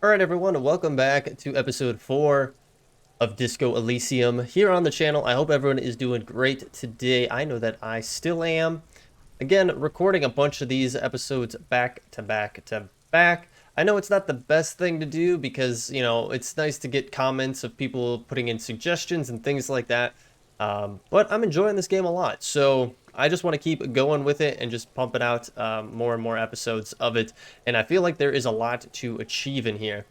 Alright everyone, and welcome back to episode 4 of Disco Elysium here on the channel. I hope everyone is doing great today. I know that I still am. Again, recording a bunch of these episodes back to back to back. I know it's not the best thing to do because, you know, it's nice to get comments of people putting in suggestions and things like that. But I'm enjoying this game a lot, so I just want to keep going with it and just pumping out more and more episodes of it. And I feel like there is a lot to achieve in here.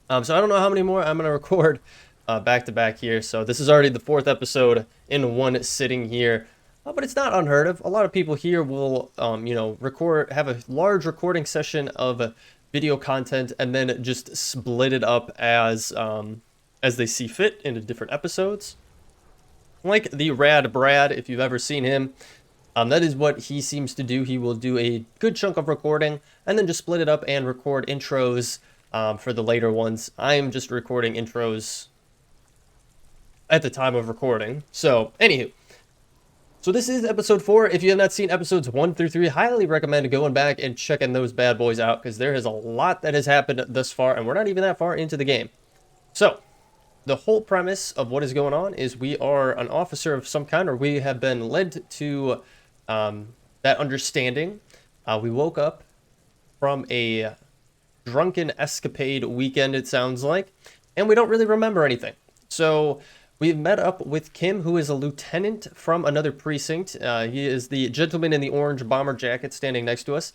So I don't know how many more I'm going to record back to back here. So this is already the 4th episode in one sitting here. But it's not unheard of. A lot of people here will, have a large recording session of video content and then just split it up as they see fit into different episodes. Like the Rad Brad, if you've ever seen him, that is what he seems to do. He will do a good chunk of recording and then just split it up and record intros for the later ones. I am just recording intros at the time of recording. So, anywho. So this is episode 4. If you have not seen episodes 1 through 3, highly recommend going back and checking those bad boys out because there is a lot that has happened thus far and we're not even that far into the game. So, the whole premise of what is going on is we are an officer of some kind, or we have been led to that understanding. We woke up from a drunken escapade weekend, it sounds like, and we don't really remember anything. So we've met up with Kim, who is a lieutenant from another precinct. He is the gentleman in the orange bomber jacket standing next to us.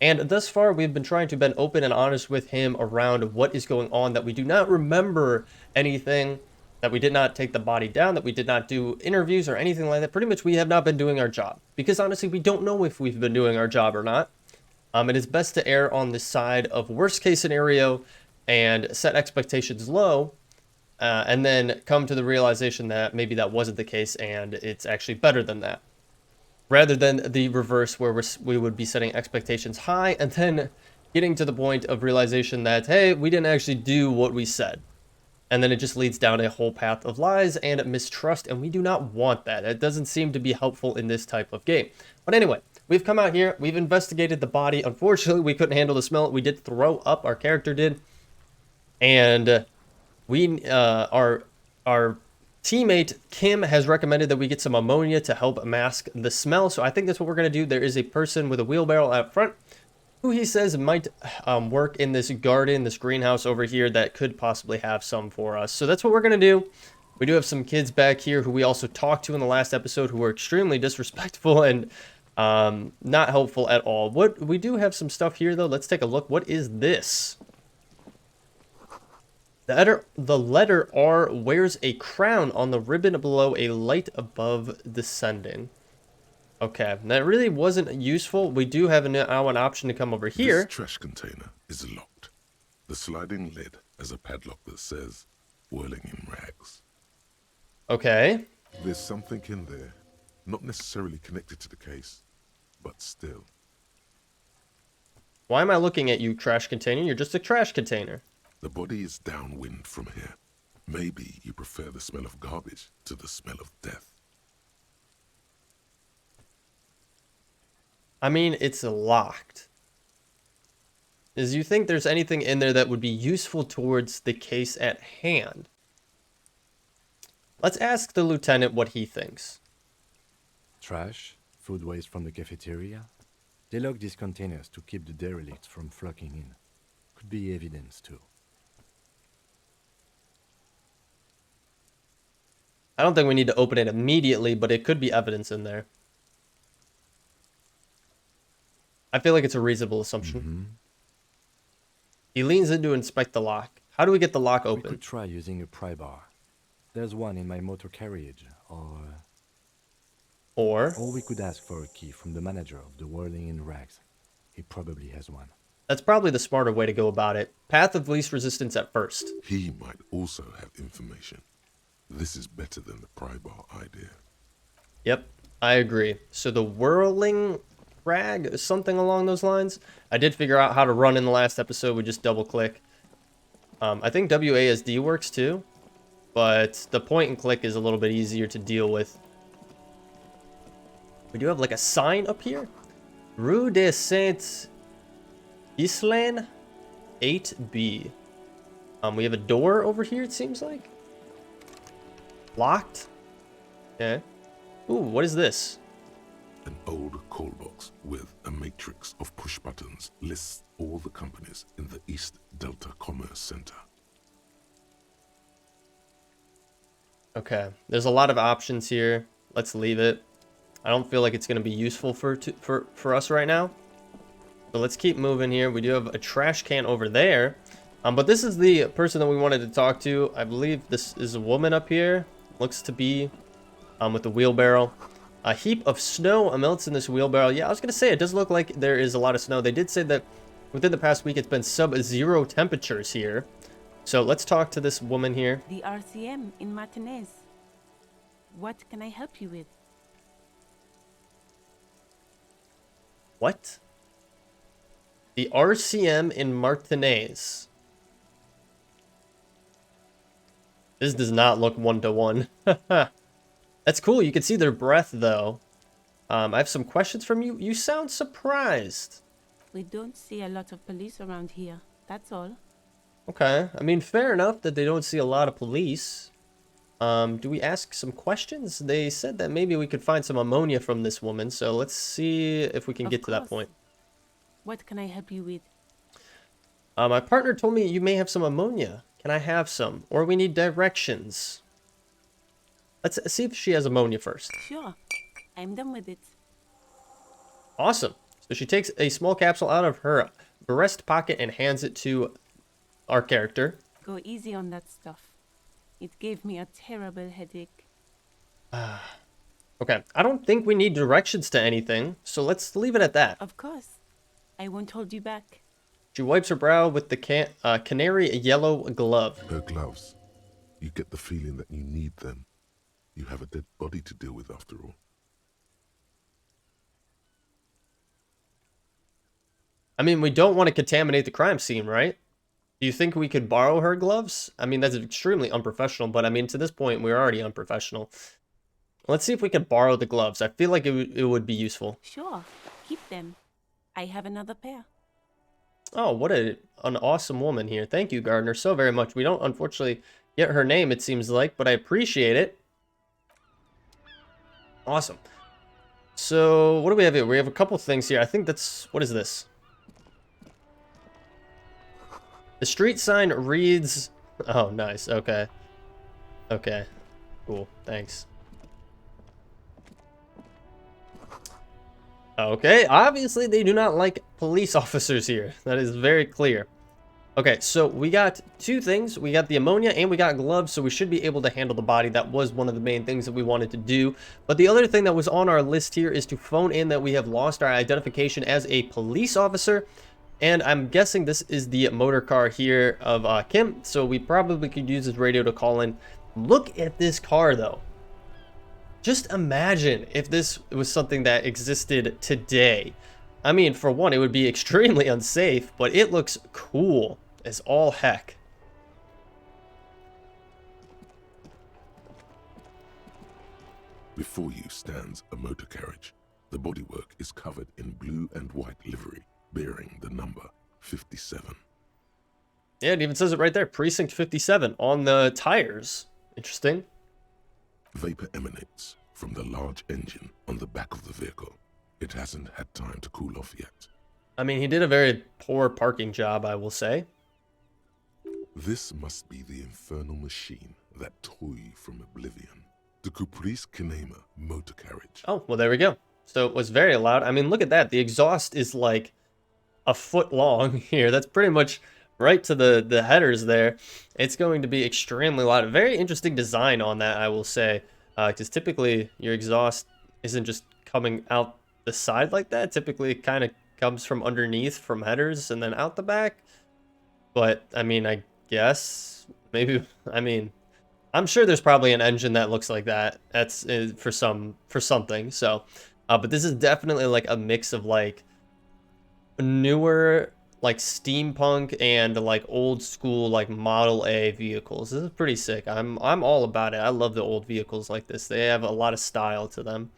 And thus far, we've been trying to be open and honest with him around what is going on, that we do not remember anything, that we did not take the body down, that we did not do interviews or anything like that. Pretty much we have not been doing our job. Because honestly, we don't know if we've been doing our job or not. It is best to err on the side of worst case scenario and set expectations low. And then come to the realization that maybe that wasn't the case and it's actually better than that. Rather than the reverse where we would be setting expectations high and then getting to the point of realization that, hey, we didn't actually do what we said. And then it just leads down a whole path of lies and mistrust, and we do not want that. It doesn't seem to be helpful in this type of game. But anyway, we've come out here, we've investigated the body. Unfortunately, we couldn't handle the smell. We did throw up, our character did. And our teammate Kim has recommended that we get some ammonia to help mask the smell. So I think that's what we're going to do. There is a person with a wheelbarrow out front who he says might work in this garden, this greenhouse over here that could possibly have some for us. So that's what we're going to do. We do have some kids back here who we also talked to in the last episode who were extremely disrespectful and not helpful at all. We do have some stuff here, though. Let's take a look. What is this? The letter R wears a crown on the ribbon below, a light above descending. Okay, that really wasn't useful. We do have now an option to come over here. This trash container is locked. The sliding lid has a padlock that says, whirling in rags. Okay. There's something in there, not necessarily connected to the case, but still. Why am I looking at you, trash container? You're just a trash container. The body is downwind from here. Maybe you prefer the smell of garbage to the smell of death. I mean, it's locked. Do you think there's anything in there that would be useful towards the case at hand? Let's ask the lieutenant what he thinks. Trash, food waste from the cafeteria. They lock these containers to keep the derelicts from flocking in. Could be evidence too. I don't think we need to open it immediately, but it could be evidence in there. I feel like it's a reasonable assumption. Mm-hmm. He leans in to inspect the lock. How do we get the lock We open? could try using a pry bar. There's one in my motor carriage, Or we could ask for a key from the manager of the Whirling in Rags. He probably has one. that's probably the smarter way to go about it. Path of least resistance at first. He might also have information. This is better than the pry bar idea. Yep, I agree. So the whirling rag, something along those lines. I did figure out how to run in the last episode. We just double click. I think WASD works too, but the point and click is a little bit easier to deal with. We do have like a sign up here. Rue de Saint Ghislain. 8B. We have a door over here, it seems like. Locked. Okay. Ooh, what is this? An old call box with a matrix of push buttons lists all the companies in the East Delta Commerce Center. Okay, there's a lot of options here. Let's leave it. I don't feel like it's going to be useful for us right now. So let's keep moving here. We do have a trash can over there. But this is the person that we wanted to talk to. I believe this is a woman up here. Looks to be with the wheelbarrow. A heap of snow melts in this wheelbarrow. Yeah, I was going to say, it does look like there is a lot of snow. They did say that within the past week, it's been sub-zero temperatures here. So let's talk to this woman here. The RCM in Martinez. What can I help you with? What? The RCM in Martinez. This does not look one-to-one. That's cool. You can see their breath, though. I have some questions from you. You sound surprised. We don't see a lot of police around here. That's all. Okay. I mean, fair enough that they don't see a lot of police. Do we ask some questions? They said that maybe we could find some ammonia from this woman. So let's see if we can get to that point. What can I help you with? My partner told me you may have some ammonia. Can I have some? Or we need directions. Let's see if she has ammonia first. Sure. I'm done with it. Awesome. So she takes a small capsule out of her breast pocket and hands it to our character. Go easy on that stuff. It gave me a terrible headache. Okay. I don't think we need directions to anything. So let's leave it at that. Of course. I won't hold you back. She wipes her brow with the canary yellow glove. Her gloves. You get the feeling that you need them. You have a dead body to deal with after all. I mean, we don't want to contaminate the crime scene, right? Do you think we could borrow her gloves? I mean, that's extremely unprofessional, but I mean, to this point, we're already unprofessional. Let's see if we could borrow the gloves. I feel like it would be useful. Sure. Keep them. I have another pair. Oh, what an awesome woman here. Thank you, Gardner, so very much. We don't, unfortunately, get her name, it seems like, but I appreciate it. Awesome. So, what do we have here? We have a couple things here. I think that's... What is this? The street sign reads... Oh, nice. Okay. Okay. Cool. Thanks. Okay. Obviously, they do not like police officers here. That is very clear. Okay, so we got two things. We got the ammonia and we got gloves, so we should be able to handle the body. That was one of the main things that we wanted to do. But the other thing that was on our list here is to phone in that we have lost our identification as a police officer. And I'm guessing this is the motor car here of Kim, so we probably could use his radio to call in. Look at this car, though. Just imagine if this was something that existed today. I mean, for one, it would be extremely unsafe, but it looks cool as all heck. Before you stands a motor carriage. The bodywork is covered in blue and white livery, bearing the number 57. Yeah, it even says it right there, Precinct 57 on the tires. Interesting. Vapor emanates from the large engine on the back of the vehicle. It hasn't had time to cool off yet. I mean, he did a very poor parking job, I will say. This must be the infernal machine, that toy from oblivion. The Caprice Kinema motor carriage. Oh, well, there we go. So it was very loud. I mean, look at that. The exhaust is like a foot long here. That's pretty much right to the headers there. It's going to be extremely loud. Very interesting design on that, I will say. Because typically your exhaust isn't just coming out the side like that. Typically it kind of comes from underneath from headers and then out the back. But, I mean, I guess maybe, I mean, I'm sure there's probably an engine that looks like that. That's for something. So, but this is definitely like a mix of like newer, like steampunk and like old school, like Model A vehicles. This is pretty sick. I'm all about it. I love the old vehicles like this. They have a lot of style to them.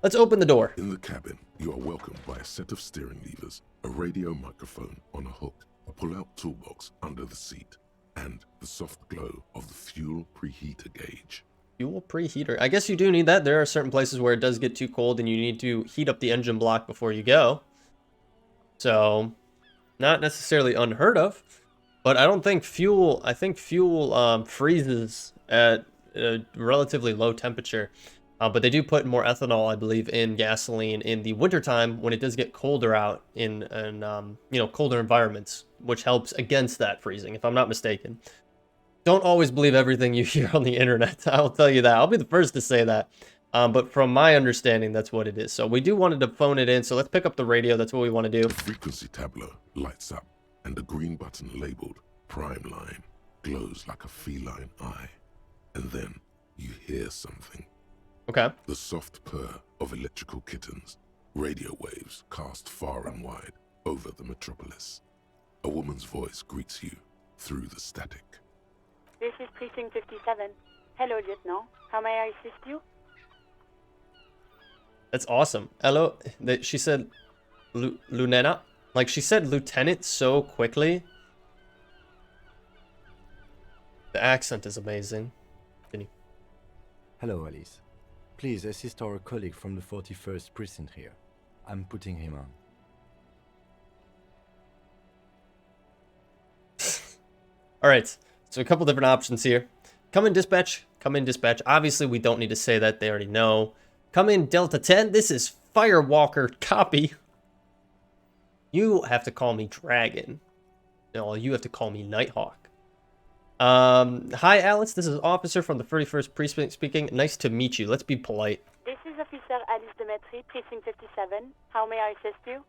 Let's open the door. In the cabin, you are welcomed by a set of steering levers, a radio microphone on a hook, a pull-out toolbox under the seat, and the soft glow of the fuel preheater gauge. Fuel preheater. I guess you do need that. There are certain places where it does get too cold and you need to heat up the engine block before you go. So, not necessarily unheard of. But I don't think fuel, I think fuel freezes at a relatively low temperature. But they do put more ethanol, I believe, in gasoline in the wintertime when it does get colder out in you know, colder environments, which helps against that freezing, if I'm not mistaken. Don't always believe everything you hear on the internet. I'll tell you that. I'll be the first to say that. But from my understanding, that's what it is. So we do wanted to phone it in. So let's pick up the radio. That's what we want to do. The frequency tableau lights up, and the green button labeled Prime Line glows like a feline eye. And then you hear something. Okay. The soft purr of electrical kittens, radio waves cast far and wide over the metropolis. A woman's voice greets you through the static. This is Precinct 57. Hello, Lieutenant. How may I assist you? That's awesome. Hello. She said Lunena. Like, she said lieutenant so quickly. The accent is amazing. Hello, Alice. Please assist our colleague from the 41st precinct here. I'm putting him on. All right. So a couple different options here. Come in dispatch. Come in dispatch. Obviously, we don't need to say that. They already know. Come in Delta 10. This is Firewalker. Copy. You have to call me Dragon. No, you have to call me Nighthawk. Hi, Alice. This is Officer from the 31st Precinct speaking. Nice to meet you. Let's be polite. This is Officer Alice Demetri, Precinct 57. How may I assist you?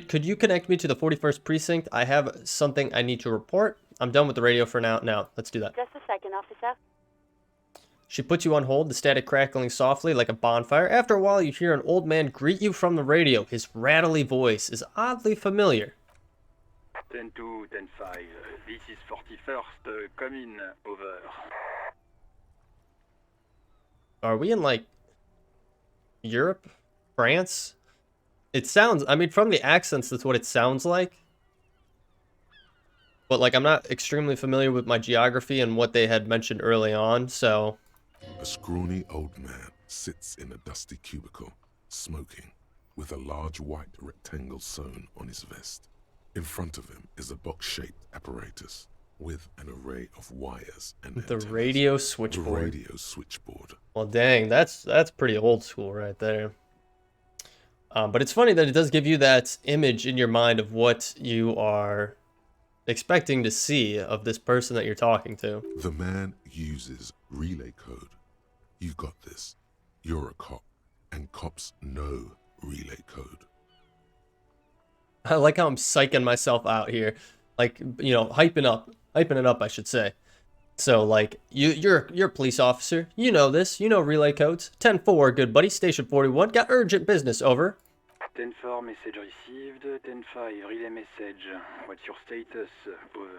Could you connect me to the 41st Precinct? I have something I need to report. I'm done with the radio for now. Now, let's do that. Just a second, officer. She puts you on hold, the static crackling softly like a bonfire. After a while, you hear an old man greet you from the radio. His rattly voice is oddly familiar. 10-2, 10-5. This is 41st. Come in. Over. Are we in, like, Europe? France? It sounds, I mean, from the accents, that's what it sounds like. But, like, I'm not extremely familiar with my geography and what they had mentioned early on, so... A scrawny old man sits in a dusty cubicle, smoking, with a large white rectangle sewn on his vest. In front of him is a box-shaped apparatus with an array of wires and The antennas. radio switchboard. The radio switchboard. Well, dang, that's pretty old school right there. But it's funny that it does give you that image in your mind of what you are expecting to see of this person that you're talking to. The man uses relay code. You got this. You're a cop, and cops know relay code. I like how I'm psyching myself out here. Like, you know, hyping it up, I should say. So, like, you're a police officer. You know this. You know relay codes. 10-4, good buddy. Station 41. Got urgent business, over. 10-4, message received. 10-5, relay message. What's your status? Over.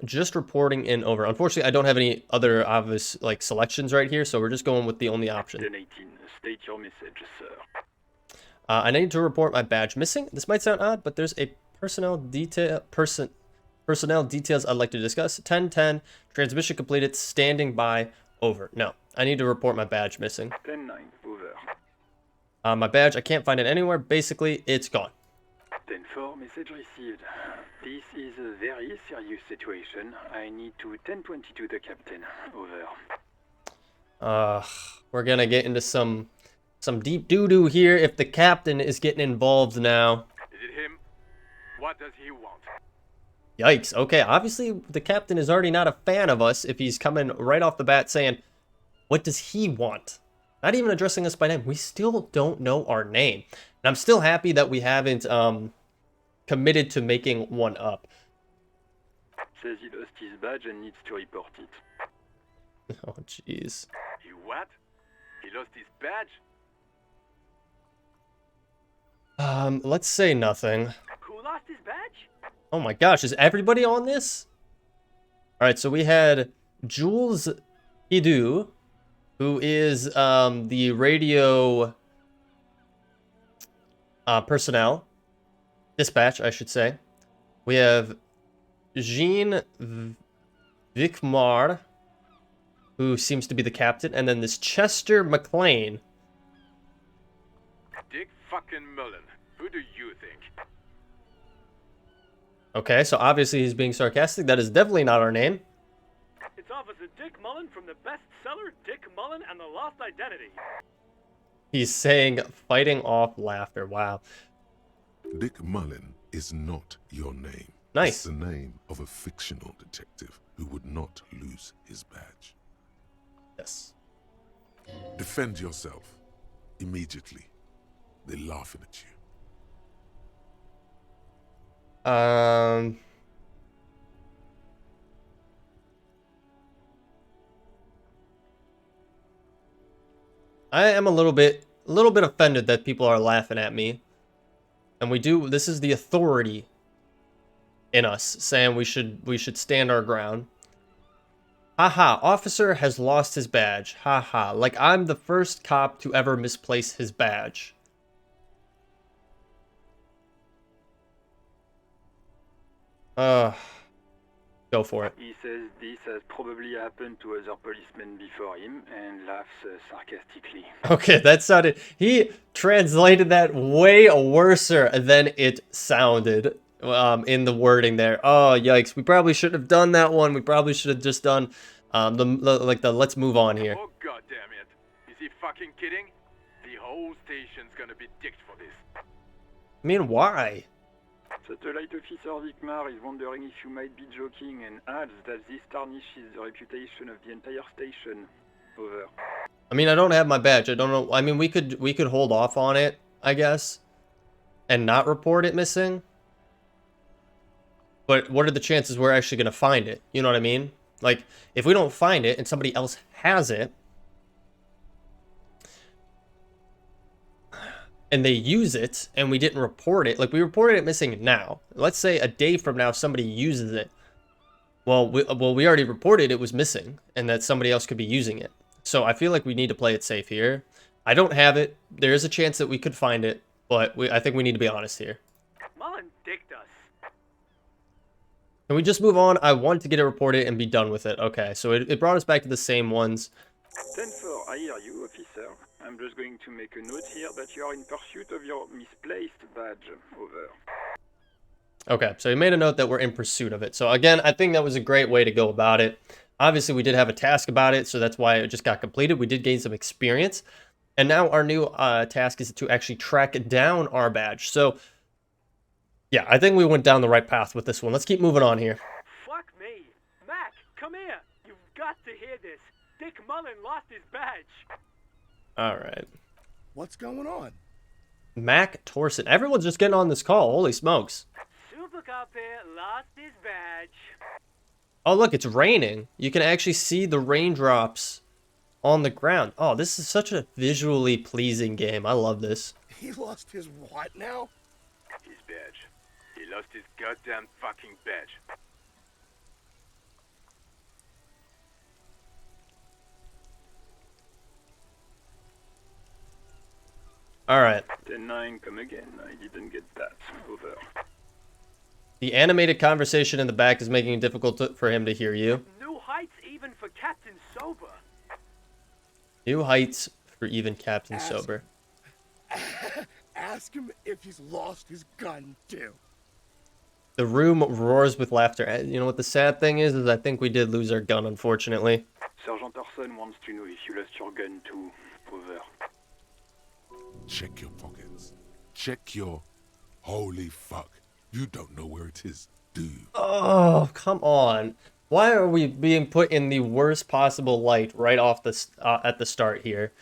Just reporting in, over. Unfortunately, I don't have any other obvious, like, selections right here, so we're just going with the only option. 10-18, state your message, sir. I need to report my badge missing. This might sound odd, but there's a personnel details I'd like to discuss. 10-10, transmission completed, standing by, over. No, I need to report my badge missing. 10-9, over. My badge, I can't find it anywhere. Basically, it's gone. 10-4, message received. This is a very serious situation. I need to 10-22 the captain. Over. We're gonna get into some deep doo-doo here if the captain is getting involved now. Is it him? What does he want? Yikes. Okay, obviously the captain is already not a fan of us if he's coming right off the bat saying, what does he want? Not even addressing us by name. We still don't know our name. And I'm still happy that we haven't committed to making one up. Says he lost his badge and needs to report it. Oh, jeez. He what? He lost his badge? Let's say nothing. Who lost his badge? Oh my gosh, is everybody on this? Alright, so we had Jules Hidu, who is the radio personnel. dispatch, I should say. We have Jean Vicmar, who seems to be the captain, and then this Chester McLean. Dick fucking Mullen. Who do you think? Okay, so obviously he's being sarcastic. That is definitely not our name. It's Officer Dick Mullen from the bestseller Dick Mullen and the Lost Identity. He's saying fighting off laughter. Wow. Dick Mullen is not your name. Nice. It's the name of a fictional detective who would not lose his badge. Yes. Defend yourself. Immediately. They're laughing at you. I am a little bit offended that people are laughing at me. And this is the authority in us saying we should stand our ground. Haha, officer has lost his badge. Haha, like I'm the first cop to ever misplace his badge. Go for it. He says this has probably happened to other policemen before him and laughs sarcastically. Okay, that sounded... He translated that way worser than it sounded in the wording there. Oh, yikes. We probably shouldn't have done that one. We probably should have just done the let's move on here. Oh god damn it. Is he fucking kidding? The whole station's gonna be dicked for this. I mean, why? Satellite Officer Vicmar is wondering if you might be joking and adds that this tarnishes the reputation of the entire station. Over. I mean, I don't have my badge. I don't know. I mean, we could hold off on it, I guess, and not report it missing. But what are the chances we're actually going to find it? You know what I mean? Like, if we don't find it and somebody else has it, and they use it, and we didn't report it, like we reported it missing now. Let's say a day from now somebody uses it. Well, we already reported it was missing, and that somebody else could be using it. So I feel like we need to play it safe here. I don't have it. There is a chance that we could find it, but I think we need to be honest here. Mullen dicked us. Can we just move on? I want to get it reported and be done with it. Okay, so it brought us back to the same ones. 10-4, I hear you, officer. I'm just going to make a note here that you are in pursuit of your misplaced badge. Over. Okay, so he made a note that we're in pursuit of it. So again, I think that was a great way to go about it. Obviously, we did have a task about it, so that's why it just got completed. We did gain some experience. And now our new task is to actually track down our badge. So, yeah, I think we went down the right path with this one. Let's keep moving on here. Fuck me. Mac, come here. You've got to hear this. Dick Mullen lost his badge. All right. What's going on? Mac Torson. Everyone's just getting on this call. Holy smokes. Super Cop here lost his badge. Oh, look, it's raining. You can actually see the raindrops on the ground. Oh, this is such a visually pleasing game. I love this. He lost his what now? His badge. He lost his goddamn fucking badge. All right. 10-9, come again. I didn't get that. Over. The animated conversation in the back is making it difficult for him to hear you. New heights even for Captain Sober. New heights for even Captain Sober. Ask him if he's lost his gun, too. The room roars with laughter. You know what the sad thing is I think we did lose our gun, unfortunately. Sergeant Orson wants to know if you lost your gun too. Over. Check your pockets. Check your... Holy fuck. You don't know where it is, do you? Oh, come on. Why are we being put in the worst possible light right off the at the start here?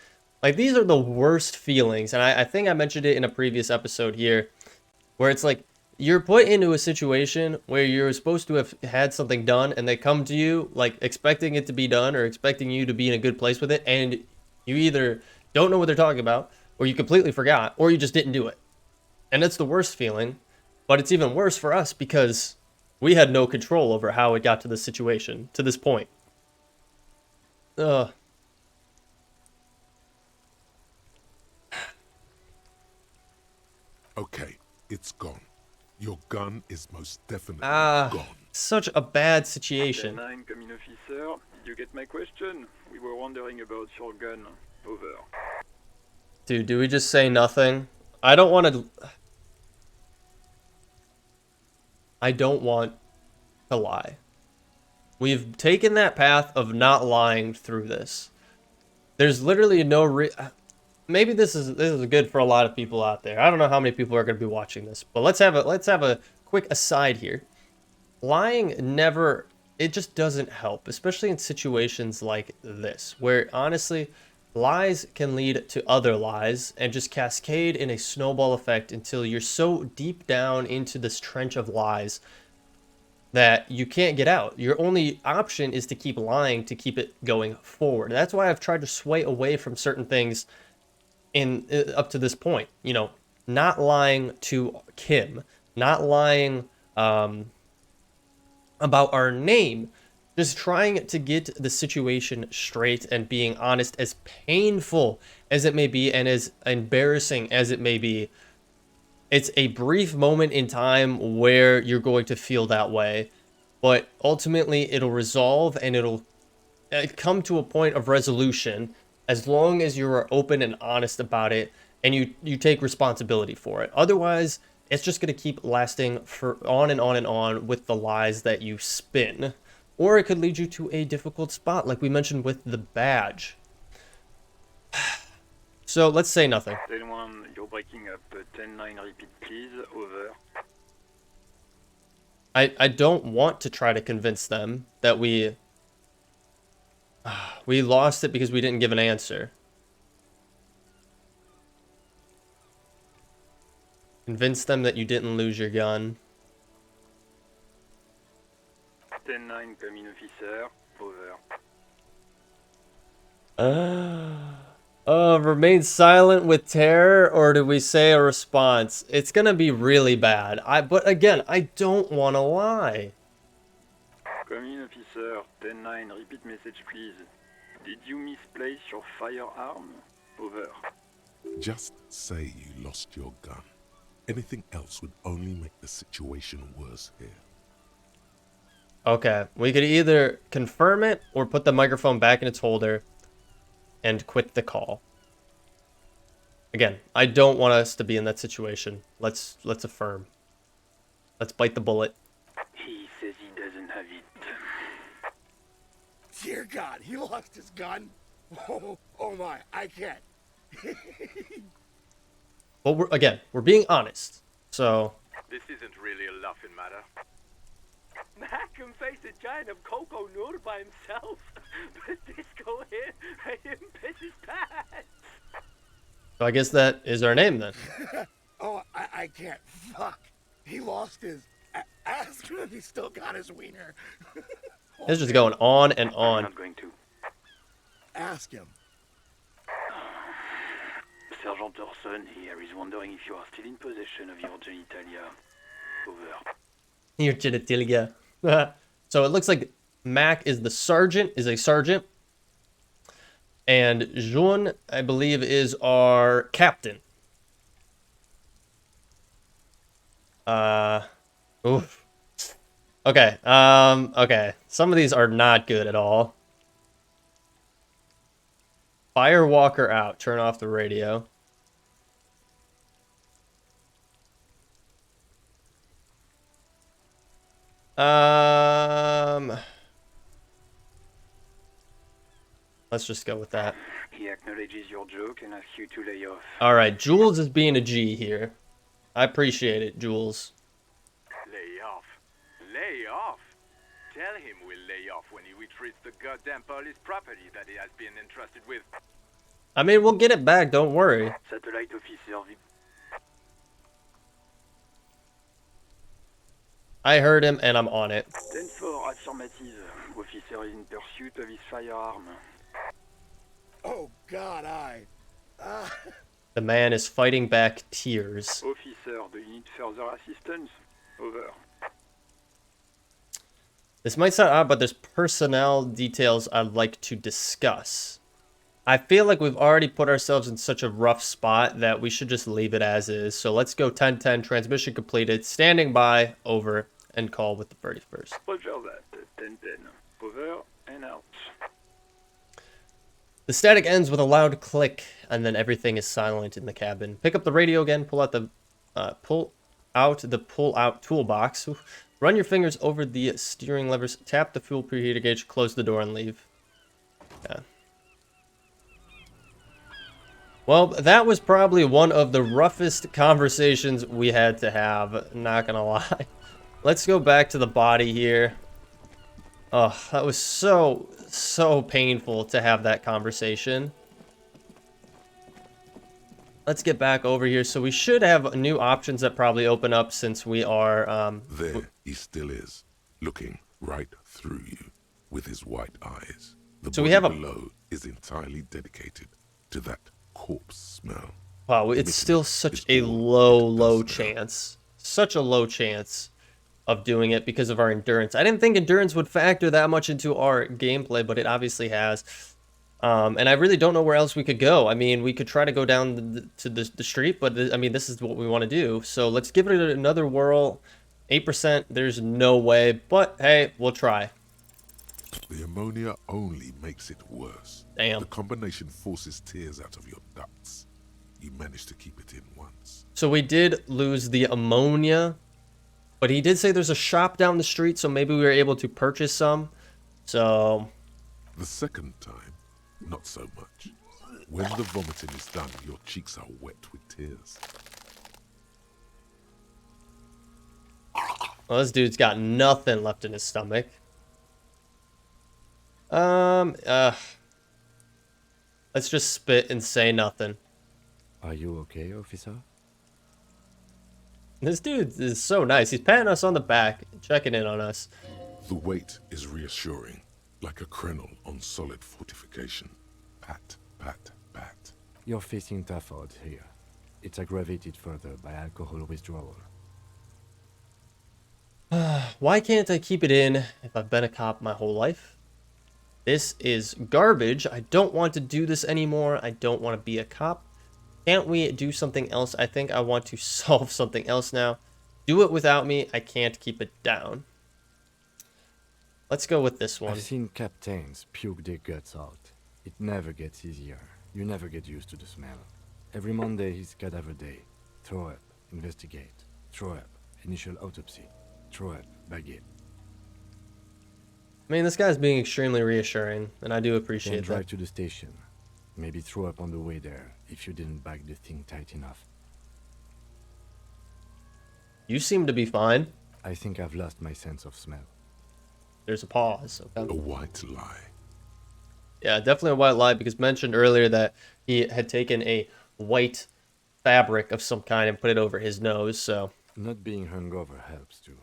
Like, these are the worst feelings, and I think I mentioned it in a previous episode here, where it's like, you're put into a situation where you're supposed to have had something done, and they come to you, like, expecting it to be done, or expecting you to be in a good place with it, and you either don't know what they're talking about, or you completely forgot, or you just didn't do it. And that's the worst feeling, but it's even worse for us because we had no control over how it got to this situation, to this point. Ugh. Okay, it's gone. Your gun is most definitely gone. Such a bad situation. 10-9, come in, officer. Did you get my question? We were wondering about your gun. Over. Dude, do we just say nothing? I don't want to lie. We've taken that path of not lying through this. There's literally no maybe this is good for a lot of people out there. I don't know how many people are going to be watching this, but let's have a quick aside here. Lying never, it just doesn't help, especially in situations like this, where honestly, lies can lead to other lies and just cascade in a snowball effect until you're so deep down into this trench of lies that you can't get out. Your only option is to keep lying to keep it going forward. That's why I've tried to sway away from certain things up to this point. You know, not lying to Kim, not lying about our name, just trying to get the situation straight and being honest, as painful as it may be and as embarrassing as it may be. It's a brief moment in time where you're going to feel that way, but ultimately it'll resolve and it'll come to a point of resolution as long as you're open and honest about it and you take responsibility for it. Otherwise, it's just going to keep lasting for on and on and on with the lies that you spin. Or it could lead you to a difficult spot, like we mentioned with the badge. So let's say nothing. 10-1, you're breaking up. 10-9, repeat please. Over. I don't want to try to convince them that we lost it because we didn't give an answer. Convince them that you didn't lose your gun. 10-9, come in, officer. Over. Remain silent with terror, or do we say a response? It's gonna be really bad. But again, I don't want to lie. Come in, officer. 10-9, repeat message please. Did you misplace your firearm? Over. Just say you lost your gun. Anything else would only make the situation worse here. Okay, we could either confirm it or put the microphone back in its holder and quit the call. Again, I don't want us to be in that situation. Let's affirm. Let's bite the bullet. He says he doesn't have it. Dear God, he lost his gun? Oh my, I can't. But we're being honest. So This isn't really a laughing matter. Mac can face a giant of cocoa nude by himself, but Disco him piss his pants. I guess that is our name then. Oh, I can't. Fuck. He lost his... Ask him if he still got his wiener. It's just going on and I'm on. not going to. Ask him. Sergeant Orson here is wondering if you are still in possession of your genitalia. Over. Your genitalia. So it looks like Mac is a sergeant, and Jun, I believe, is our captain. Oof. Okay. Okay. Some of these are not good at all. Firewalker out. Turn off the radio. Let's just go with that. He acknowledges your joke and asks you to lay off. All right, Jules is being a G here. I appreciate it, Jules. Lay off. Lay off? Tell him we'll lay off when he retrieves the goddamn police property that he has been entrusted with. I mean, we'll get it back, don't worry. Satellite officer. I heard him and I'm on it. 10-4, affirmative. Officer is in pursuit of his firearm. Oh God, The man is fighting back tears. Officer, do you need further assistance? Over. This might sound odd, but there's personnel details I'd like to discuss. I feel like we've already put ourselves in such a rough spot that we should just leave it as is. So let's go 10-10, transmission completed, standing by, over, and call with the 31st. Roger that. 10-10. Over and out. The static ends with a loud click, and then everything is silent in the cabin. Pick up the radio again, pull out the pull-out toolbox. Run your fingers over the steering levers, tap the fuel preheater gauge, close the door, and leave. Yeah. Well, that was probably one of the roughest conversations we had to have, not gonna lie. Let's go back to the body here. Oh, that was so painful to have that conversation. Let's get back over here. So we should have new options that probably open up since we are... There he still is, looking right through you with his white eyes. The So body we have a... below is entirely dedicated to that corpse smell. Wow, it's still such a low chance. Such a low chance of doing it because of our endurance. I didn't think endurance would factor that much into our gameplay, but it obviously has. And I really don't know where else we could go. I mean, we could try to go down to the street, but I mean, this is what we want to do. So let's give it another whirl. 8%, there's no way, but hey, we'll try. The ammonia only makes it worse. Damn. The combination forces tears out of your ducts. You managed to keep it in once. So we did lose the ammonia, but he did say there's a shop down the street, so maybe we were able to purchase some. So... The second time, not so much. When the vomiting is done, your cheeks are wet with tears. Well, this dude's got nothing left in his stomach. Let's just spit and say nothing. Are you okay, officer? This dude is so nice. He's patting us on the back, checking in on us. The weight is reassuring, like a krenel on solid fortification. Pat, pat, pat. You're facing tough odds here. It's aggravated further by alcohol withdrawal. Why can't I keep it in if I've been a cop my whole life? This is garbage. I don't want to do this anymore. I don't want to be a cop. Can't we do something else? I think I want to solve something else now. Do it without me. I can't keep it down. Let's go with this one. I've seen captains puke their guts out. It never gets easier. You never get used to the smell. Every Monday is cadaver day. Throw up, investigate. Throw up, initial autopsy. Throw up, baguette. I mean, this guy's being extremely reassuring, and I do Then appreciate drive that. to the station. Maybe throw up on the way there if you didn't bag the thing tight enough. You seem to be fine. I think I've lost my sense of smell. There's a pause. Okay. A white lie. Yeah, definitely a white lie, because mentioned earlier that he had taken a white fabric of some kind and put it over his nose, so... Not being hungover helps too.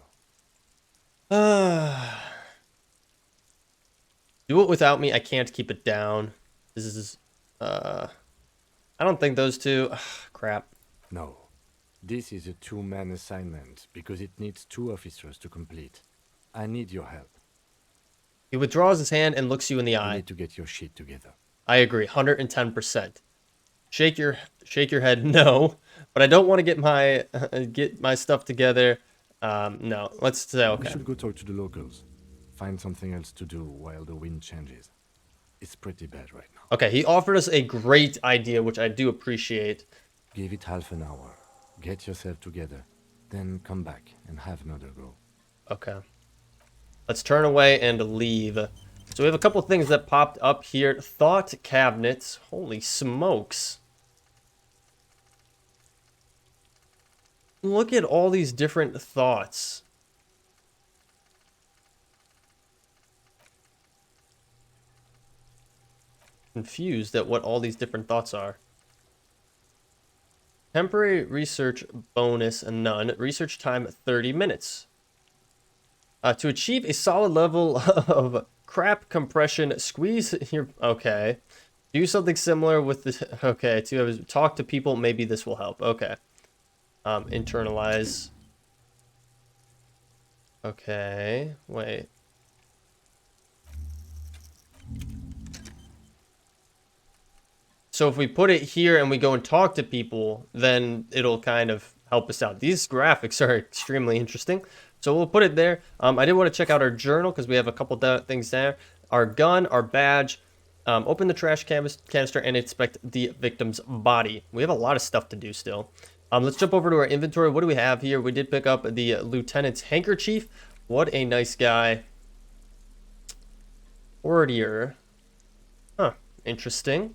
Do it without me. I can't keep it down. This is... I don't think those two... crap. No. This is a two-man assignment because it needs 2 officers to complete. I need your help. He withdraws his hand and looks you in the You eye. need to get your shit together. I agree, 110%. Shake your head, no. But I don't want to get my stuff together. No, let's say We okay. should go talk to the locals. Find something else to do while the wind changes. It's pretty bad right now. Okay, he offered us a great idea, which I do appreciate. Give it half an hour. Get yourself together. Then come back and have another go. Okay. Let's turn away and leave. So we have a couple things that popped up here. Thought cabinets. Holy smokes. Look at all these different thoughts. Confused at what all these different thoughts are. Temporary research bonus, none. Research time, 30 minutes. To achieve a solid level of crap compression, squeeze your... Okay. Do something similar with this... Okay, to talk to people, maybe this will help. Okay. Internalize. Okay, wait. So if we put it here and we go and talk to people, then it'll kind of help us out. These graphics are extremely interesting. So we'll put it there. I did want to check out our journal because we have a couple things there. Our gun, our badge. Open the trash canister and inspect the victim's body. We have a lot of stuff to do still. Let's jump over to our inventory. What do we have here? We did pick up the lieutenant's handkerchief. What a nice guy. Courtier. Huh. Interesting.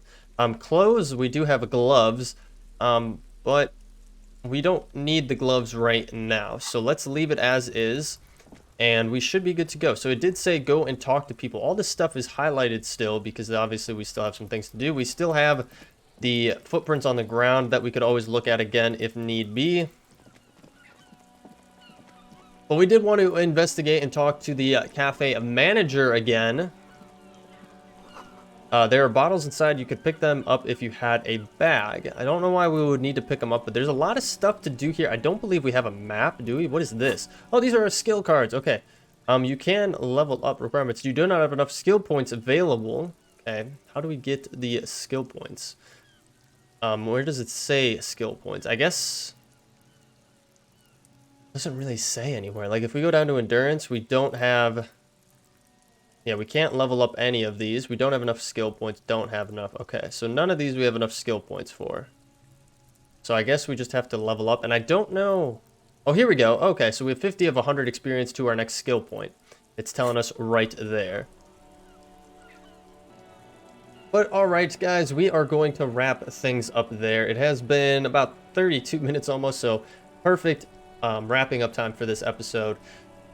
Clothes, we do have gloves, but we don't need the gloves right now. So let's leave it as is, and we should be good to go. So it did say go and talk to people. All this stuff is highlighted still because obviously we still have some things to do. We still have the footprints on the ground that we could always look at again if need be. But we did want to investigate and talk to the cafe manager again. There are bottles inside. You could pick them up if you had a bag. I don't know why we would need to pick them up, but there's a lot of stuff to do here. I don't believe we have a map, do we? What is this? Oh, these are our skill cards. Okay. You can level up requirements. You do not have enough skill points available. Okay. How do we get the skill points? Where does it say skill points? I guess it doesn't really say anywhere. Like if we go down to endurance, we don't have... Yeah, we can't level up any of these. We don't have enough skill points. Don't have enough. Okay, so none of these we have enough skill points for. So I guess we just have to level up. And I don't know... Oh, here we go. Okay, so we have 50 of 100 experience to our next skill point. It's telling us right there. But alright, guys, we are going to wrap things up there. It has been about 32 minutes almost, so perfect wrapping up time for this episode.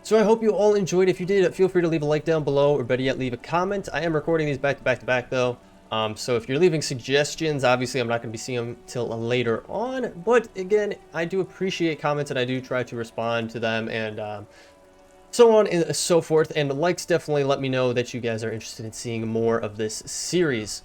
So I hope you all enjoyed. If you did, feel free to leave a like down below, or better yet, leave a comment. I am recording these back to back though. So if you're leaving suggestions, obviously I'm not going to be seeing them till later on. But again, I do appreciate comments and I do try to respond to them and so on and so forth. And likes definitely let me know that you guys are interested in seeing more of this series.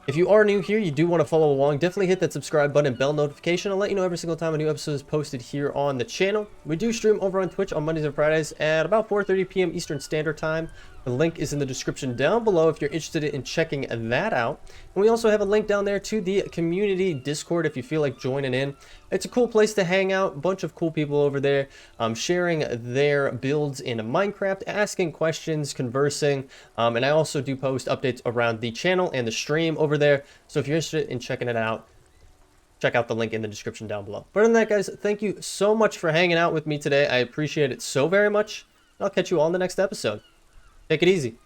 If you are new here, you do want to follow along, definitely hit that subscribe button and bell notification. I'll let you know every single time a new episode is posted here on the channel. We do stream over on Twitch on Mondays and Fridays at about 4:30 p.m. Eastern Standard Time. The link is in the description down below if you're interested in checking that out. And we also have a link down there to the community Discord if you feel like joining in. It's a cool place to hang out, a bunch of cool people over there sharing their builds in Minecraft, asking questions, conversing, and I also do post updates around the channel and the stream over there. So if you're interested in checking it out, check out the link in the description down below. But other than that, guys, thank you so much for hanging out with me today. I appreciate it so very much. I'll catch you all in the next episode. Take it easy.